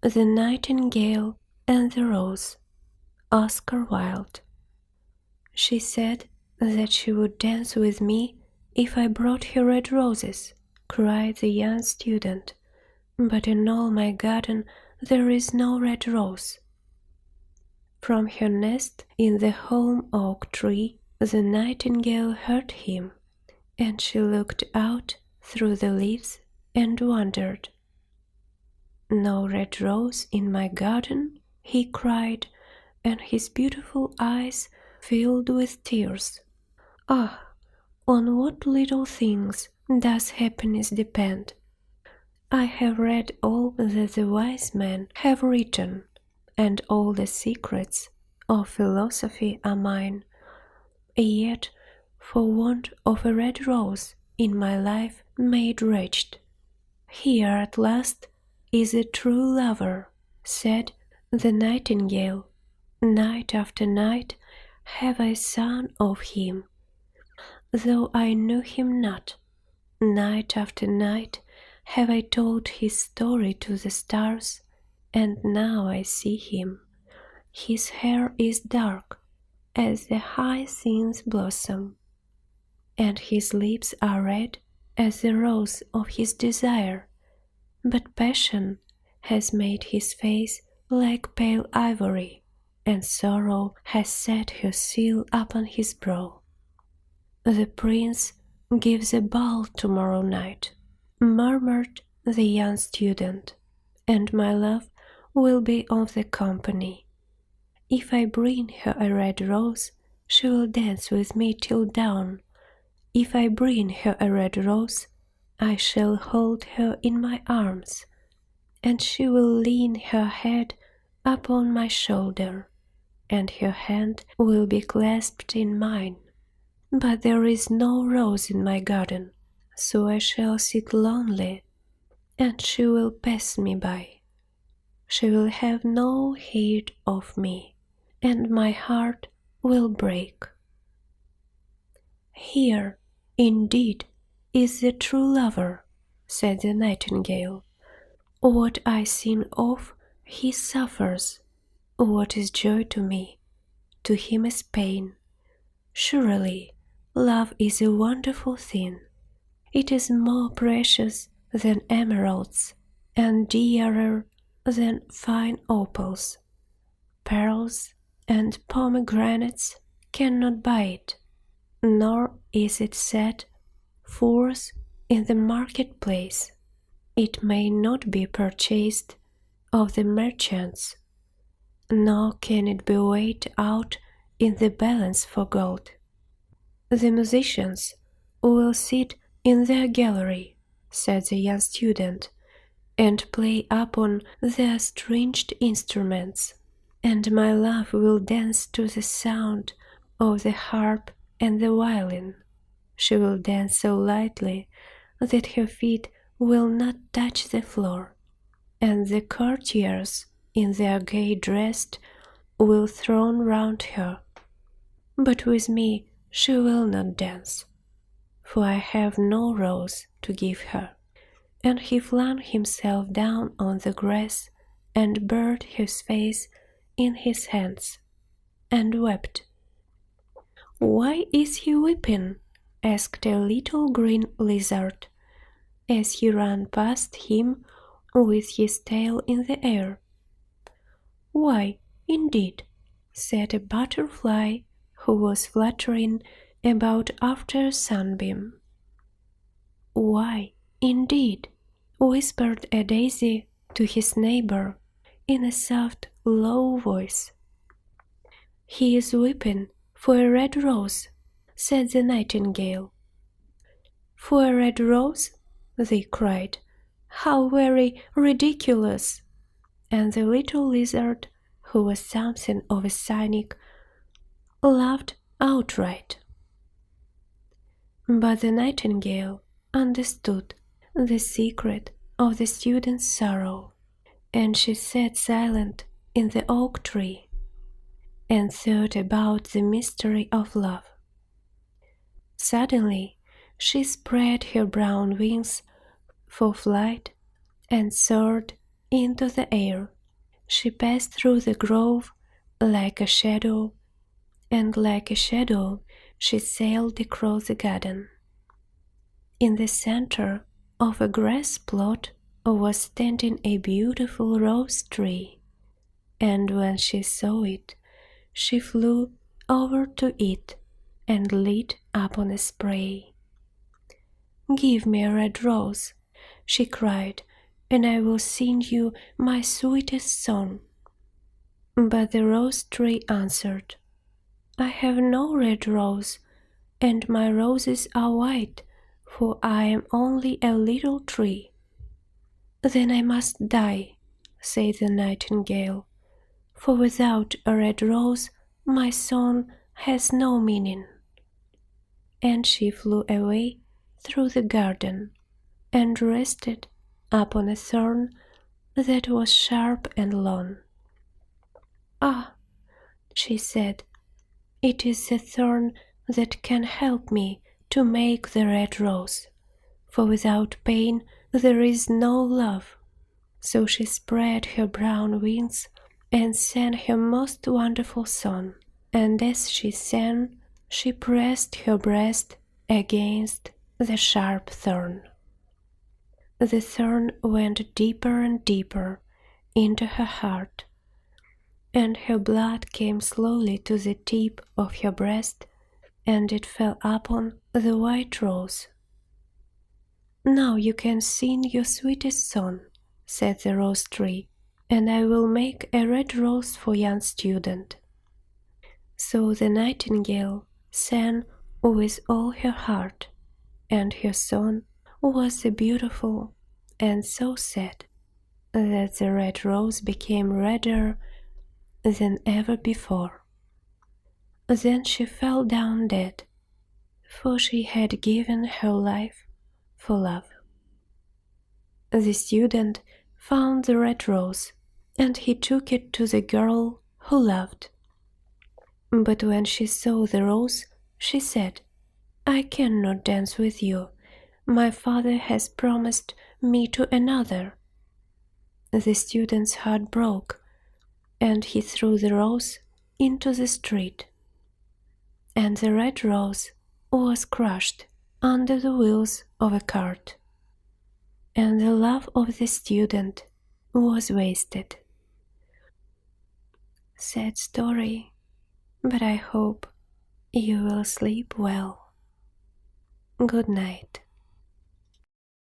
The Nightingale and the Rose, Oscar Wilde. She said that she would dance with me if I brought her red roses, cried the young student, but in all my garden there is no red rose. From her nest in the holm oak tree the nightingale heard him, and she looked out through the leaves and wondered. "No red rose in my garden?" he cried, and his beautiful eyes filled with tears. Ah, on what little things does happiness depend! I have read all that the wise men have written, and all the secrets of philosophy are mine. Yet, for want of a red rose in my life made wretched, here at last is a true lover, said the nightingale. Night after night have I sung of him, though I knew him not. Night after night have I told his story to the stars, and now I see him. His hair is dark as the hyacinth blossom, and his lips are red as the rose of his desire, but passion has made his face like pale ivory, and sorrow has set her seal upon his brow. The prince gives a ball tomorrow night, murmured the young student, and my love will be of the company. If I bring her a red rose, she will dance with me till dawn. If I bring her a red rose, I shall hold her in my arms, and she will lean her head upon my shoulder, and her hand will be clasped in mine. But there is no rose in my garden, so I shall sit lonely, and she will pass me by. She will have no heed of me, and my heart will break. Here, indeed, is the true lover, said the nightingale. What I sing of, he suffers. What is joy to me, to him is pain. Surely, love is a wonderful thing. It is more precious than emeralds, and dearer than fine opals. Pearls and pomegranates cannot buy it, nor is it set forth in the marketplace. It may not be purchased of the merchants, nor can it be weighed out in the balance for gold. The musicians will sit in their gallery, said the young student, and play upon their stringed instruments, and my love will dance to the sound of the harp and the violin. She will dance so lightly that her feet will not touch the floor, and the courtiers in their gay dress will throng round her. But with me she will not dance, for I have no rose to give her. And he flung himself down on the grass and buried his face in his hands, and wept. "Why is he weeping?" asked a little green lizard, as he ran past him with his tail in the air. "Why, indeed," said a butterfly who was fluttering about after a sunbeam. "Why, indeed," whispered a daisy to his neighbor in a soft, low voice. "He is weeping for a red rose," said the nightingale. "For a red rose?" they cried. "How very ridiculous!" And the little lizard, who was something of a cynic, laughed outright. But the nightingale understood the secret of the student's sorrow, and she sat silent in the oak tree and thought about the mystery of love. Suddenly she spread her brown wings for flight and soared into the air. She passed through the grove like a shadow, and like a shadow she sailed across the garden. In the center of a grass plot was standing a beautiful rose tree, and when she saw it, she flew over to it and lit upon a spray. "Give me a red rose," she cried, "and I will sing you my sweetest song." But the rose tree answered, "I have no red rose, and my roses are white, for I am only a little tree." "Then I must die," said the nightingale, "for without a red rose my song has no meaning." And she flew away through the garden, and rested upon a thorn that was sharp and long. "Ah," she said, "it is the thorn that can help me to make the red rose, for without pain there is no love." So she spread her brown wings and sang her most wonderful song, and as she sang, she pressed her breast against the sharp thorn. The thorn went deeper and deeper into her heart, and her blood came slowly to the tip of her breast, and it fell upon the white rose. "Now you can sing your sweetest song," said the rose tree, "and I will make a red rose for young student." So the nightingale sang with all her heart, and her song was so beautiful and so sad that the red rose became redder than ever before. Then she fell down dead, for she had given her life for love. The student found the red rose, and he took it to the girl who loved. But when she saw the rose, she said, "I cannot dance with you. My father has promised me to another." The student's heart broke, and he threw the rose into the street. And the red rose was crushed under the wheels of a cart, and the love of the student was wasted. Sad story, but I hope you will sleep well. Good night.